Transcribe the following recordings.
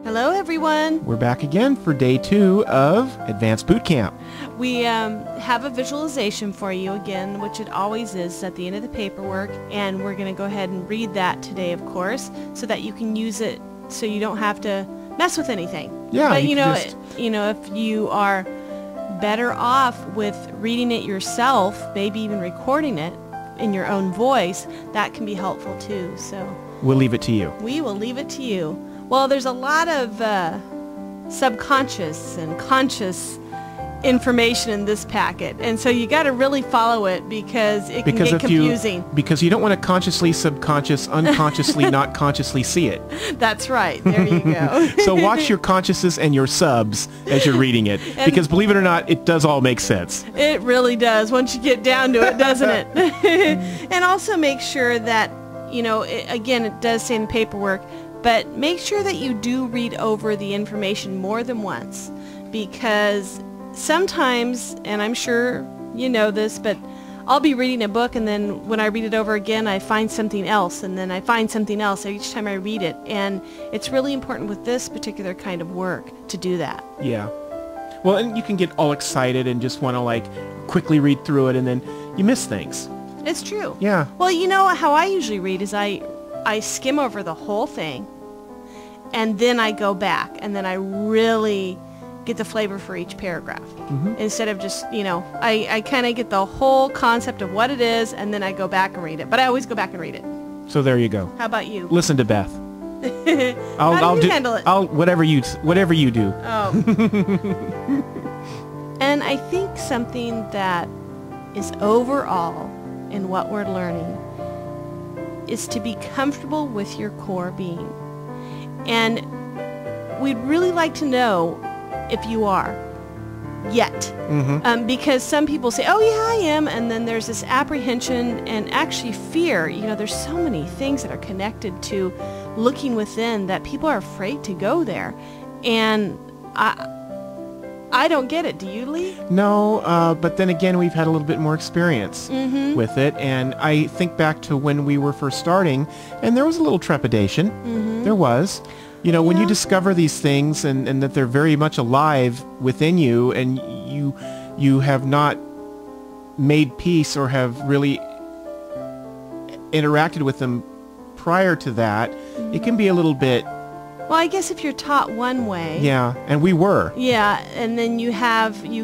Hello, everyone. We're back again for day 2 of Advanced Boot Camp. We have a visualization for you again, which it always is at the end of the paperwork, and we're going to go ahead and read that today, of course, so that you can use it so you don't have to mess with anything. Yeah, but you know, if you are better off with reading it yourself, maybe even recording it in your own voice, that can be helpful too. So we'll leave it to you. We will leave it to you. Well, there's a lot of subconscious and conscious information in this packet, and so you got to really follow it because it can get confusing. Because you don't want to consciously, subconscious, unconsciously, not consciously see it. That's right. There you go. So watch your consciouses and your subs as you're reading it, because believe it or not, it does all make sense. It really does once you get down to it, doesn't it? And also make sure that, you know, again, it does say in the paperwork, but make sure that you do read over the information more than once, because sometimes, and I'm sure you know this, but I'll be reading a book and then when I read it over again I find something else, and then I find something else each time I read it, and it's really important with this particular kind of work to do that. Yeah. Well, and you can get all excited and just want to like quickly read through it, and then you miss things. It's true. Yeah. Well, you know how I usually read is I skim over the whole thing, and then I go back, and then I really get the flavor for each paragraph. Instead of just, you know, I kind of get the whole concept of what it is, and then I go back and read it. But I always go back and read it. So there you go. How about you? Listen to Beth. How do you handle it? Whatever you do. Oh. And I think something that is overall in what we're learning is to be comfortable with your core being. And we'd really like to know if you are yet. Because some people say, oh yeah, I am, and then there's this apprehension and actually fear. You know, there's so many things that are connected to looking within that people are afraid to go there. And I don't get it. Do you, Lee? No, but then again, we've had a little bit more experience with it, and I think back to when we were first starting, and there was a little trepidation. There was. You know, when you discover these things and that they're very much alive within you, and you have not made peace or have really interacted with them prior to that, it can be a little bit... Well, I guess if you're taught one way... Yeah, and we were. Yeah, and then you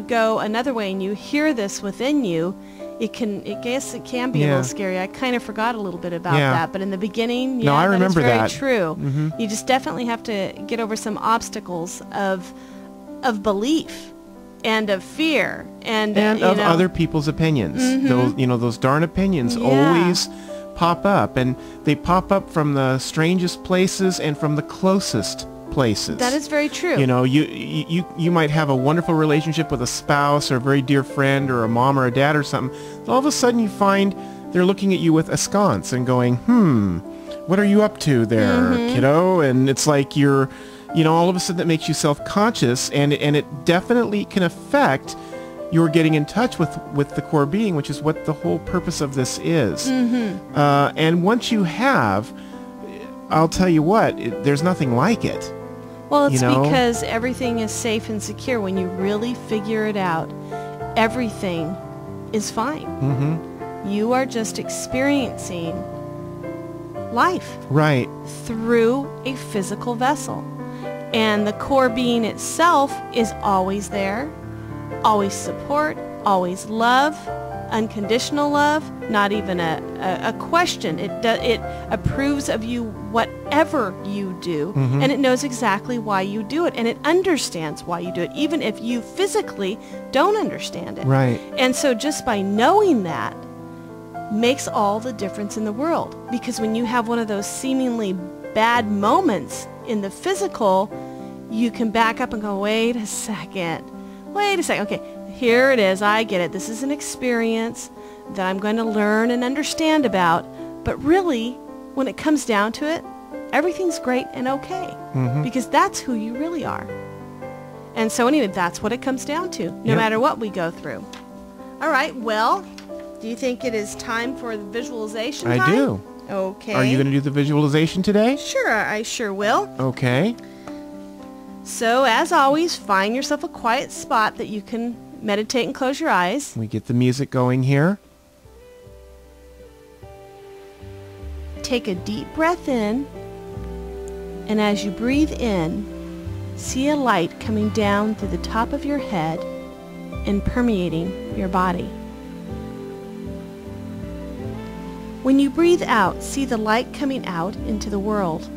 go another way and you hear this within you, it can be a little scary. I kind of forgot a little bit about that, but in the beginning, no, I remember that is very true. You just definitely have to get over some obstacles of belief and of fear and of other people's opinions. Those darn opinions always pop up, and they pop up from the strangest places and from the closest places. That is very true. You know, you might have a wonderful relationship with a spouse or a very dear friend or a mom or a dad or something. All of a sudden you find they're looking at you with askance and going, what are you up to there, kiddo? And it's like all of a sudden it makes you self-conscious, and it definitely can affect your getting in touch with the core being, which is what the whole purpose of this is. And once you have, I'll tell you what, there's nothing like it. Well, it's because everything is safe and secure. When you really figure it out, everything is fine. You are just experiencing life through a physical vessel. And the core being itself is always there, always support, always love, unconditional love, not even a question. It approves of you whatever you do, and it knows exactly why you do it, and it understands why you do it, even if you physically don't understand it. Right. And so just by knowing that makes all the difference in the world, because when you have one of those seemingly bad moments in the physical, you can back up and go, wait a second, okay, here it is, I get it, this is an experience that I'm going to learn and understand about, but really, when it comes down to it, everything's great and okay, because that's who you really are. And so anyway, that's what it comes down to, no matter what we go through. All right, well, do you think it is time for the visualization time? I do. Okay. Are you going to do the visualization today? Sure, I sure will. Okay. So, as always, find yourself a quiet spot that you can meditate and close your eyes. We get the music going here. Take a deep breath in, and as you breathe in, see a light coming down through the top of your head and permeating your body. When you breathe out, see the light coming out into the world.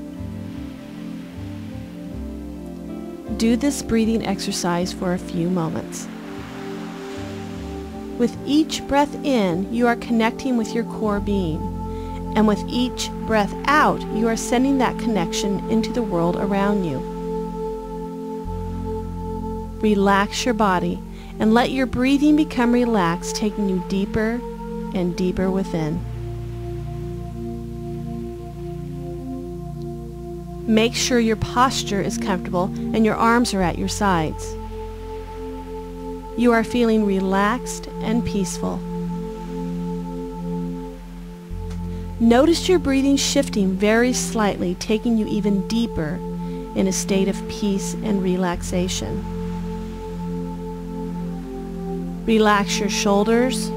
Do this breathing exercise for a few moments. With each breath in, you are connecting with your core being, and with each breath out, you are sending that connection into the world around you. Relax your body and let your breathing become relaxed, taking you deeper and deeper within. Make sure your posture is comfortable and your arms are at your sides. You are feeling relaxed and peaceful. Notice your breathing shifting very slightly, taking you even deeper in a state of peace and relaxation. Relax your shoulders,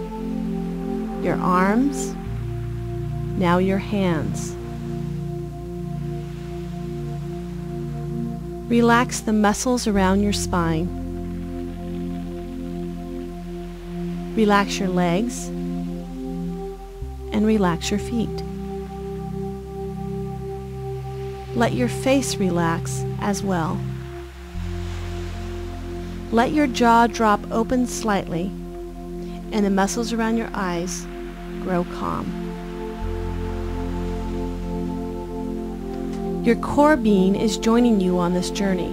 your arms, now your hands. Relax the muscles around your spine. Relax your legs and relax your feet. Let your face relax as well. Let your jaw drop open slightly and the muscles around your eyes grow calm. Your core being is joining you on this journey.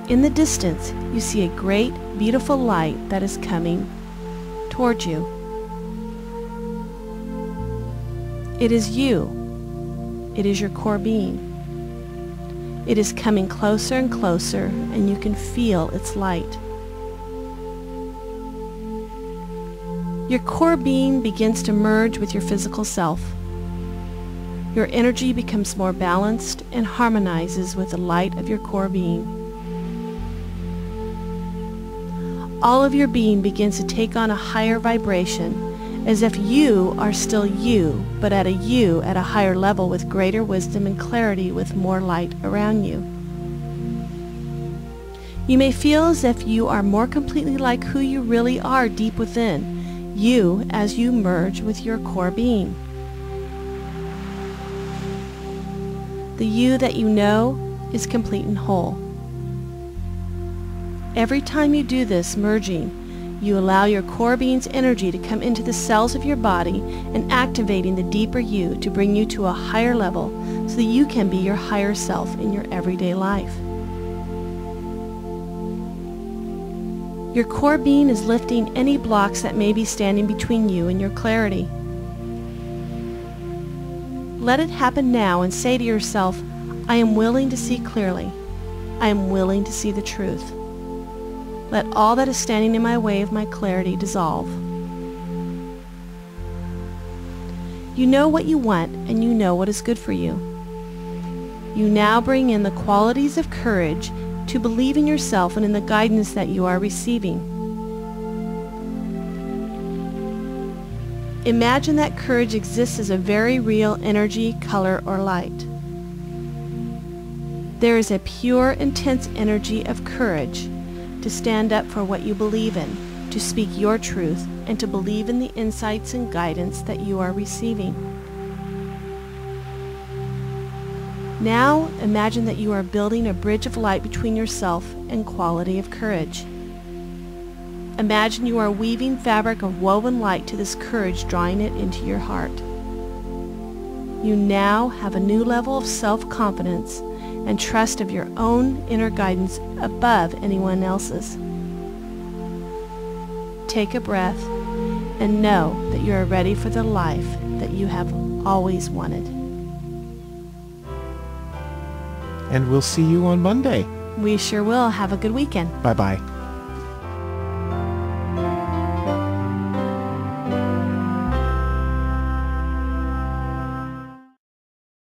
In the distance, you see a great, beautiful light that is coming toward you. It is you. It is your core being. It is coming closer and closer, and you can feel its light. Your core being begins to merge with your physical self. Your energy becomes more balanced and harmonizes with the light of your core being. All of your being begins to take on a higher vibration, as if you are still you, but at a higher level with greater wisdom and clarity with more light around you. You may feel as if you are more completely like who you really are deep within, you as you merge with your core being. The you that you know is complete and whole. Every time you do this merging, you allow your core being's energy to come into the cells of your body and activating the deeper you to bring you to a higher level so that you can be your higher self in your everyday life. Your core being is lifting any blocks that may be standing between you and your clarity. Let it happen now and say to yourself, I am willing to see clearly. I am willing to see the truth. Let all that is standing in my way of my clarity dissolve. You know what you want and you know what is good for you. You now bring in the qualities of courage to believe in yourself and in the guidance that you are receiving. Imagine that courage exists as a very real energy, color, or light. There is a pure, intense energy of courage to stand up for what you believe in, to speak your truth, and to believe in the insights and guidance that you are receiving. Now imagine that you are building a bridge of light between yourself and quality of courage. Imagine you are weaving fabric of woven light to this courage, drawing it into your heart. You now have a new level of self-confidence and trust of your own inner guidance above anyone else's. Take a breath and know that you are ready for the life that you have always wanted. And we'll see you on Monday. We sure will. Have a good weekend. Bye-bye.